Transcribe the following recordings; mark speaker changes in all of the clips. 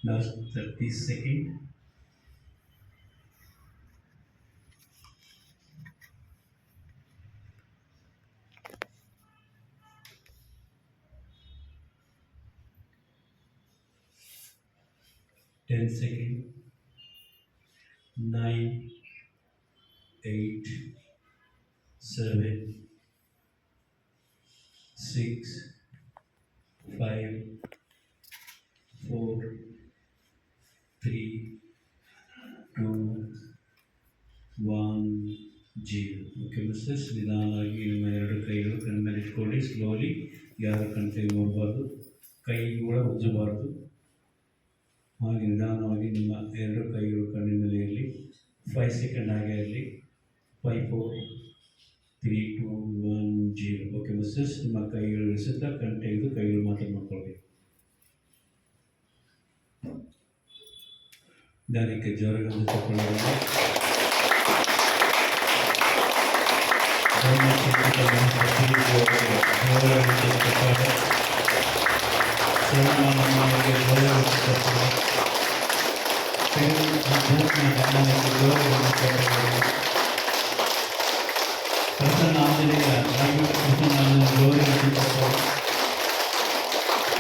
Speaker 1: Last 30 seconds. Ten seconds. 9, 8, 7, 6, 5, 4, 3, 2, 1, 0. Okay misters, ನಿಧಾನವಾಗಿ ನಿಮ್ಮ ಎರಡು ಕೈಗಳು ಕಣ್ಣ ಮೇಲೆ ಇಟ್ಕೊಳ್ಳಿ. ಸ್ಲೋಲಿ, ಯಾರ ಕಣ್ಣಿಗೆ ನೋಡಬಾರ್ದು, ಕೈ ಕೂಡ ಉಜ್ಜಬಾರ್ದು. ಹಾಗೆ ನಿಧಾನವಾಗಿ ನಿಮ್ಮ ಎರಡು ಕೈಗಳು ಕಣ್ಣಿನ ಮೇಲೆ ಇರಲಿ. 5 ಸೆಕೆಂಡ್ ಹಾಗೆ ಇರಲಿ. 5, 4, 3, 2, 1, 0. ಓಕೆ ಮಿಸ್ಟರ್ಸ್, ನಿಮ್ಮ ಕೈಗಳು ಇಳಿಸುತ್ತಾ ಕಣ್ ತೆಗೆದು ಕೈಗಳು ಮಾತ್ರ ಮಾಡ್ಕೊಳ್ಳಿ. ನಿಧಾನಕ್ಕೆ ಜ್ವರಗಳನ್ನು ತಗೊಳ್ಳೋಣ.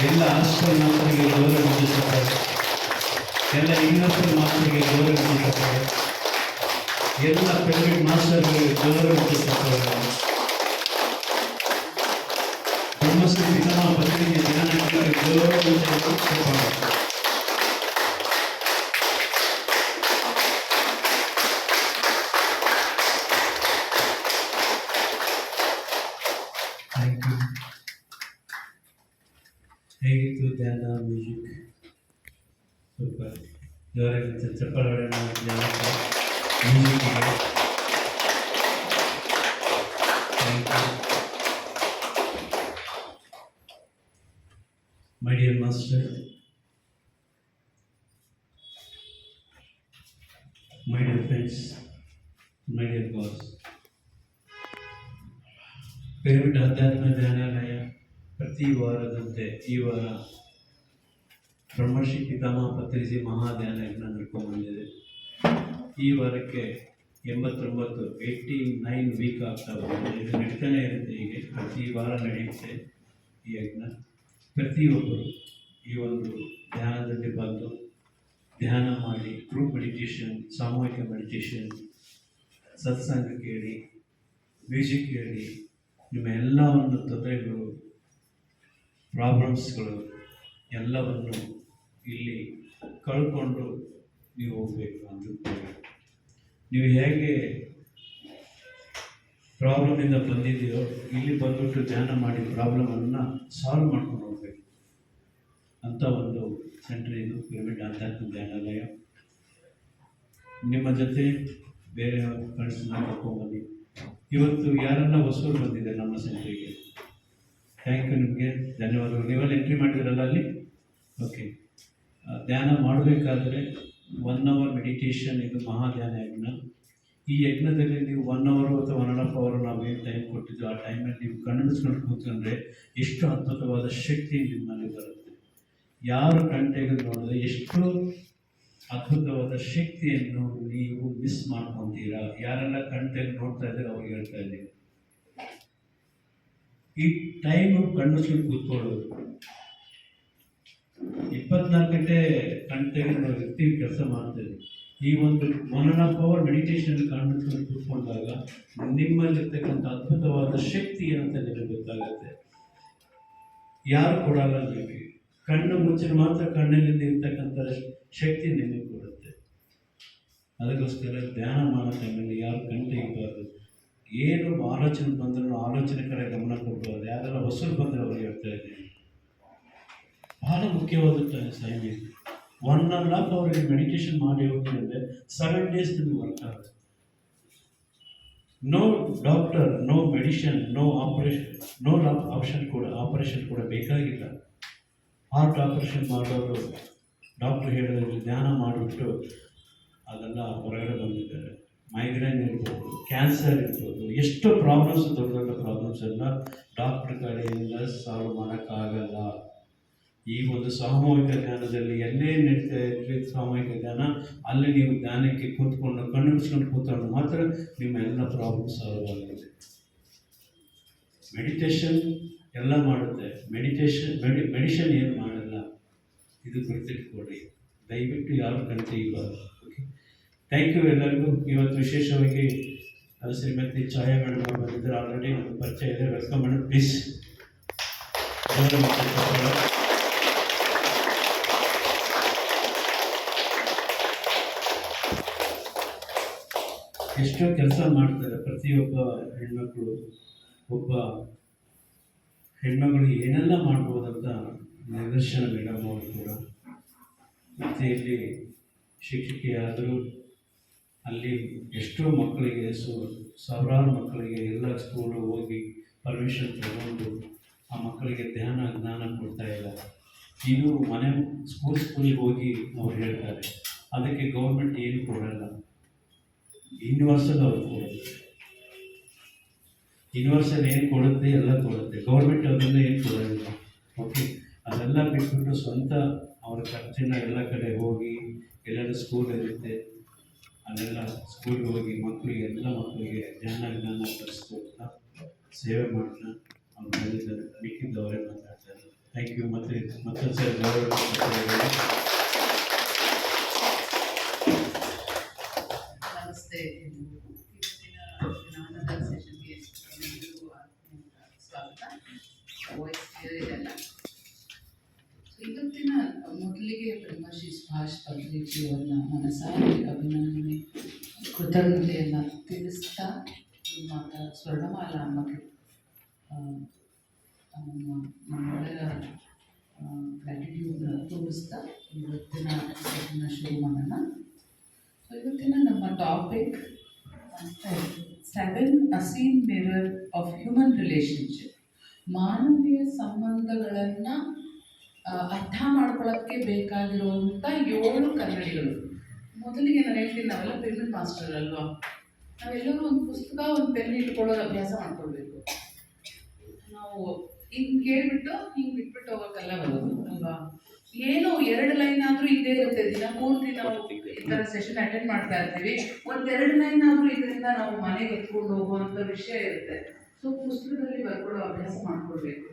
Speaker 1: ಎಲ್ಲ ಹಾಸ್ಟೆಲ್ ಮಾಸ್ಟರ್ಗೆ ಗೌರವ ಹೆಚ್ಚಿಸುತ್ತಾರೆ. ಎಲ್ಲ ಇಂಗ್ಲಿಷ್ ಮಾಸ್ಟರ್ಗೆ ಗೌರವ ಹೆಚ್ಚಿಸುತ್ತಾರೆ. ಎಲ್ಲ ಪ್ರೈವೇಟ್ ಮಾಸ್ಟರ್ಗೆ ಗೌರವ ಹೆಚ್ಚಿಸುತ್ತಾರೆ. ಬ್ರಹ್ಮಶ್ರೀ ಪಿತಾಮಹ ಪತ್ರಿಕೆ ದಿನಾಂಕಕ್ಕೆ ಗೌರವ ಹೆಚ್ಚಿಸುತ್ತಾರೆ. ಹೇಗಿತ್ತು ಧ್ಯಾನ, ಮ್ಯೂಸಿಕ್? ಸೂಪರ್. ಜೋರಾಗಿ ಚಪ್ಪಲ್ ಹೊಡೆಯೋಣ. ಮ್ಯೂಸಿಕ್ಕಿಗೆ thank you. My dear master, my dear friends, my dear boss, pyramid ಅಧ್ಯಾತ್ಮ ಧ್ಯಾನಾಲಯ ಪ್ರತಿ ವಾರದಂತೆ ಈ ವಾರ ಬ್ರಹ್ಮಶ್ರೀ ಪಿತಾಮಹ ಪತ್ರಿಸಿ ಮಹಾಧ್ಯಾನಯಜ್ಞ ನಡ್ಕೊಂಡ್ಬಂದಿದೆ. ಈ ವಾರಕ್ಕೆ 89 ವೀಕ್ ಆಗ್ತಾ ಬಂದಿದೆ. ಇದು ನಡೀತಾನೆ ಇರುತ್ತೆ. ಹೀಗೆ ಪ್ರತಿ ವಾರ ನಡೆಯುತ್ತೆ ಈ ಯಜ್ಞ. ಪ್ರತಿಯೊಬ್ಬರು ಈ ಒಂದು ಧ್ಯಾನದಲ್ಲಿ ಬಂದು ಧ್ಯಾನ ಮಾಡಿ, ಗ್ರೂಪ್ ಮೆಡಿಟೇಷನ್, ಸಾಮೂಹಿಕ ಮೆಡಿಟೇಷನ್, ಸತ್ಸಂಗ ಕೇಳಿ, ಮ್ಯೂಸಿಕ್ ಕೇಳಿ, ನಿಮ್ಮ ಎಲ್ಲ ಒಂದು ತೊಂದರೆಗಳು, ಪ್ರಾಬ್ಲಮ್ಸ್ಗಳು ಎಲ್ಲವನ್ನು ಇಲ್ಲಿ ಕಳ್ಕೊಂಡು ನೀವು ಹೋಗಬೇಕು ಅಂತ. ನೀವು ಹೇಗೆ ಪ್ರಾಬ್ಲಮಿಂದ ಬಂದಿದೆಯೋ ಇಲ್ಲಿ ಬಂದ್ಬಿಟ್ಟು ಧ್ಯಾನ ಮಾಡಿ ಪ್ರಾಬ್ಲಮನ್ನು ಸಾಲ್ವ್ ಮಾಡ್ಕೊಂಡು ಹೋಗ್ಬೇಕು ಅಂತ ಒಂದು ಸೆಂಟ್ರ್ ಇದು ಪಿರಮಿಡ್ ಅಧ್ಯಾತ್ಮ ಧ್ಯಾನಾಲಯ. ನಿಮ್ಮ ಜೊತೆ ಬೇರೆ ಫ್ರೆಂಡ್ಸನ್ನ ಕರ್ಕೊಂಡ್ಬನ್ನಿ. ಇವತ್ತು ಯಾರೆಲ್ಲ ಹೊಸರು ಬಂದಿದೆ ನಮ್ಮ ಸೆಂಟ್ರಿಗೆ, ಥ್ಯಾಂಕ್ ಯು, ನಿಮಗೆ ಧನ್ಯವಾದಗಳು. ನೀವೆಲ್ಲ ಎಂಟ್ರಿ ಮಾಡಿದ್ರಲ್ಲ ಅಲ್ಲಿ. ಓಕೆ, ಧ್ಯಾನ ಮಾಡಬೇಕಾದ್ರೆ 1 hour ಮೆಡಿಟೇಷನ್, ಇದು ಮಹಾಧ್ಯಾನ ಯಜ್ಞ. ಈ ಯಜ್ಞದಲ್ಲಿ ನೀವು 1 hour ಅಥವಾ 1.5 hour ನಾವೇನು ಟೈಮ್ ಕೊಟ್ಟಿದ್ದು ಆ ಟೈಮಲ್ಲಿ ನೀವು ಕಣ್ಣಿಸ್ಕೊಂಡು ಕೂತ್ಕೊಂಡ್ರೆ ಎಷ್ಟು ಅದ್ಭುತವಾದ ಶಕ್ತಿ ನಿಮ್ಮಲ್ಲಿ ಬರುತ್ತೆ. ಯಾರು ಕಣ್ ತೆಗೆದು ನೋಡಿದ್ರೆ ಎಷ್ಟು ಅದ್ಭುತವಾದ ಶಕ್ತಿಯನ್ನು ನೀವು ಮಿಸ್ ಮಾಡ್ಕೊತೀರಾ. ಯಾರೆಲ್ಲ ಕಣ್ ತೆಗೆದು ನೋಡ್ತಾ ಇದ್ದಾರೆ ಅವ್ರಿಗೆ ಹೇಳ್ತಾ ಇದ್ದೀನಿ, ಈ ಟೈಮು ಕಣ್ಣುಸ್ಕೊಂಡು ಕೂತ್ಕೊಳ್ಳೋದು. 24 ಗಂಟೆ ಕಣ್ ತೆಗೆದು ನಾವು ಇರ್ತೀವಿ, ಕೆಲಸ ಮಾಡ್ತೇವೆ. ಈ ಒಂದು 1.5 hour ಮೆಡಿಟೇಷನ್ ಕಣ್ಣುಸ್ಕೊಂಡು ಕೂತ್ಕೊಂಡಾಗ ನಿಮ್ಮಲ್ಲಿರ್ತಕ್ಕಂಥ ಅದ್ಭುತವಾದ ಶಕ್ತಿ ಏನಂತ ನಿಮಗೆ ಗೊತ್ತಾಗುತ್ತೆ. ಯಾರು ಕೊಡಲ್ಲ ನಿಮಗೆ. ಕಣ್ಣು ಮುಚ್ಚಿನ ಮಾತ್ರ ಕಣ್ಣಲ್ಲಿ ಇರ್ತಕ್ಕಂಥ ಶಕ್ತಿ ನಿಮಗೆ ಕೊಡುತ್ತೆ. ಅದಕ್ಕೋಸ್ಕರ ಧ್ಯಾನ ಮಾಡೋ ಟೈಮಲ್ಲಿ ಯಾರು ಕಣ್ ತೆಗಿಬಾರ್ದು. ಏನು ಆಲೋಚನೆ ಬಂದರೂ ಆಲೋಚನೆ ಕಡೆ ಗಮನ ಕೊಡಬಾರ್ದು. ಯಾರೆಲ್ಲ ಹೊಸರು ಬಂದರೆ ಅವ್ರಿಗೆ ಹೇಳ್ತಾ ಇದ್ದೀನಿ, ಬಹಳ ಮುಖ್ಯವಾದ ಟೈಮ್ ಇದು. 1.5 hour ಮೆಡಿಟೇಷನ್ ಮಾಡಿ ಹೋಗ್ತೀನಿ ಅಂದರೆ 7 days ನಿಮಗೆ ವರ್ಕ್ ಆಗುತ್ತೆ. No doctor, no medicine, no operation, no operation ಕೂಡ ಬೇಕಾಗಿಲ್ಲ. ಹಾರ್ಟ್ ಆಪರೇಷನ್ ಮಾಡೋರು ಡಾಕ್ಟ್ರು ಹೇಳಿದ್ರೆ ಧ್ಯಾನ ಮಾಡಿಬಿಟ್ಟು ಅದೆಲ್ಲ ಹೊರಗಡೆ ಬಂದಿದ್ದಾರೆ. ಮೈಗ್ರೇನ್ ಇರ್ಬೋದು, ಕ್ಯಾನ್ಸರ್ ಇರ್ಬೋದು, ಎಷ್ಟು ಪ್ರಾಬ್ಲಮ್ಸ್, ದೊಡ್ಡ ದೊಡ್ಡ ಪ್ರಾಬ್ಲಮ್ಸ್ ಎಲ್ಲ ಡಾಕ್ಟ್ರ್ ಕಡೆಯಿಂದ ಸಾಲ್ವ್ ಮಾಡೋಕ್ಕಾಗಲ್ಲ. ಈ ಒಂದು ಸಾಮೂಹಿಕ ಜ್ಞಾನದಲ್ಲಿ ಎಲ್ಲೇ ನಡೀತಾ ಇರಲಿ ಸಾಮೂಹಿಕ ಜ್ಞಾನ, ಅಲ್ಲಿ ನೀವು ಜ್ಞಾನಕ್ಕೆ ಕೂತ್ಕೊಂಡು ಕಣ್ಣು ಮುಚ್ಕೊಂಡು ಕೂತ್ಕೊಂಡು ಮಾತ್ರ ನಿಮ್ಮ ಎಲ್ಲ ಪ್ರಾಬ್ಲಮ್ ಸಾಲ್ವ್ ಆಗುತ್ತೆ. ಮೆಡಿಟೇಷನ್ ಎಲ್ಲ ಮಾಡುತ್ತೆ, ಮೆಡಿಷನ್ ಏನು ಮಾಡಲ್ಲ, ಇದು ಗುರ್ತಿಟ್ಕೊಡಿ. ದಯವಿಟ್ಟು ಯಾರು ಕಣ್ತೆಯಿಬಾರ್ದು. ಓಕೆ, ಥ್ಯಾಂಕ್ ಯು ಎಲ್ಲರಿಗೂ. ಇವತ್ತು ವಿಶೇಷವಾಗಿ ಶ್ರೀಮತಿ ಛಾಯಾ ಮೇಡಮ್ ಅವರು ಬಂದಿದ್ದಾರೆ. ಆಲ್ರೆಡಿ ಒಂದು ಪರಿಚಯ ಇದೆ. Welcome madam, please. ಎಷ್ಟೋ ಕೆಲಸ ಮಾಡ್ತಾರೆ ಪ್ರತಿಯೊಬ್ಬ ಹೆಣ್ಮಕ್ಳು. ಒಬ್ಬ ಹೆಣ್ಮಗಳು ಏನೆಲ್ಲ ಮಾಡ್ಬೋದಂತ ನಿದರ್ಶನ ಮೇಡಮ್ ಅವರು ಕೂಡ. ವೃತ್ತಿಯಲ್ಲಿ ಶಿಕ್ಷಕಿಯಾದರೂ ಅಲ್ಲಿ ಎಷ್ಟೋ ಮಕ್ಕಳಿಗೆ ಸಾವಿರಾರು ಮಕ್ಕಳಿಗೆ ಎಲ್ಲ ಸ್ಕೂಲು ಹೋಗಿ ಪರ್ಮಿಷನ್ ತಗೊಂಡು ಆ ಮಕ್ಕಳಿಗೆ ಜ್ಞಾನ ಕೊಡ್ತಾ ಇಲ್ಲ. ಇದು ಮನೆ ಸ್ಕೂಲಿಗೆ ಹೋಗಿ ಅವ್ರು ಹೇಳ್ತಾರೆ. ಅದಕ್ಕೆ ಗೌರ್ಮೆಂಟ್ ಏನು ಕೊಡಲ್ಲ, ಯೂನಿವರ್ಸಲ್ ಅವ್ರು ಕೊಡುತ್ತೆ. ಯೂನಿವರ್ಸಲ್ ಏನು ಕೊಡುತ್ತೆ ಎಲ್ಲ ಕೊಡುತ್ತೆ, ಗೌರ್ಮೆಂಟ್ ಅದರಿಂದ ಏನು ಕೊಡೋದಿಲ್ಲ. ಓಕೆ, ಅದೆಲ್ಲ ಬಿಟ್ಬಿಟ್ಟು ಸ್ವಂತ ಅವ್ರ ಖರ್ಚಿನ ಎಲ್ಲ ಕಡೆ ಹೋಗಿ ಎಲ್ಲೆಲ್ಲ ಸ್ಕೂಲ್ ಇರುತ್ತೆ ಅಲ್ಲೆಲ್ಲ ಸ್ಕೂಲ್ಗೆ ಹೋಗಿ ಎಲ್ಲ ಮಕ್ಕಳಿಗೆ ಜ್ಞಾನ ಕಲಿಸ್ಕೊಡ್ತಾ ಸೇವೆ ಮಾಡ್ತಾ ಅವ್ರು ಬಂದಿದ್ದಾರೆ. ಮಿಕ್ಕಿದ್ದವರೇ ಮಾತಾಡ್ತಾರೆ. Thank you. ಮತ್ತೊಂದು ಸರಿ
Speaker 2: ನಮಸ್ತೆ. ಜ್ಞಾನದ ಸೆಷನ್ಗೆ ಸ್ವಾಗತ. ವಾಯ್ಸ್ ಕ್ಲಿಯರ್ ಇದೆಯಲ್ಲ? ಇವತ್ತಿನ ಮೊದಲಿಗೆ ಬ್ರಹ್ಮಶ್ರೀ ಸುಭಾಷ್ ಪತ್ರಿಜಿ ಅವರನ್ನ ಮನಸಾರೆ ಅಭಿನಂದನೆ ಕೃತಜ್ಞತೆಯನ್ನು ತಿಳಿಸ್ತಾ ಮಾತಾ ಸ್ವರ್ಣಮಾಲ ಅಮ್ಮಕ್ಕೆ ನಮ್ಮೆಲ್ಲರ ಗ್ರ್ಯಾಟಿಟ್ಯೂಡ್ನ ತೋರಿಸ್ತಾ ಇವತ್ತಿನ ಸೆಷನ್ನ ಶುರು ಮಾಡೋಣ. ಸೊ ಇವತ್ತಿನ ನಮ್ಮ ಟಾಪಿಕ್ 7 ಅಸೀನ್ ಮಿರರ್ ಆಫ್ ಹ್ಯೂಮನ್ ರಿಲೇಷನ್ಶಿಪ್. ಮಾನವೀಯ ಸಂಬಂಧಗಳನ್ನು ಅರ್ಥ ಮಾಡ್ಕೊಳ್ಳೋಕ್ಕೆ ಬೇಕಾಗಿರುವಂಥ 7 ಕನ್ನಡಿಗಳು. ಮೊದಲಿಗೆ ನಾನು ಹೇಳ್ತೀನಿ, ನಾವೆಲ್ಲ ಪಿರಮಿಡ್ ಮಾಸ್ಟರ್ ಅಲ್ವಾ? ನಾವೆಲ್ಲರೂ ಒಂದು ಪುಸ್ತಕ, ಒಂದು ಪೆನ್ ಇಟ್ಕೊಳ್ಳೋದು ಅಭ್ಯಾಸ ಮಾಡ್ಕೊಳ್ಬೇಕು. ನಾವು ಹಿಂಗೆ ಕೇಳ್ಬಿಟ್ಟು ಹಿಂಗೆ ಬಿಟ್ಬಿಟ್ಟು ಹೋಗೋಕ್ಕೆಲ್ಲ ಬರೋದು ಅಲ್ವಾ? ಏನೋ 2 ಲೈನ್ ಆದರೂ ಇದೇ ಇರುತ್ತೆ. ದಿನ ಪೂರ್ತಿ ನಾವು ಈ ಥರ ಸೆಷನ್ ಅಟೆಂಡ್ ಮಾಡ್ತಾ ಇರ್ತೀವಿ. 1-2 ಲೈನ್ ಆದರೂ ಇದರಿಂದ ನಾವು ಮನೆಗೆ ಎತ್ಕೊಂಡು ಹೋಗುವಂಥ ವಿಷಯ ಇರುತ್ತೆ. ಸೊ ಪುಸ್ತಕದಲ್ಲಿ ಬರ್ಕೊಳ್ಳೋ ಅಭ್ಯಾಸ ಮಾಡ್ಕೊಳ್ಬೇಕು.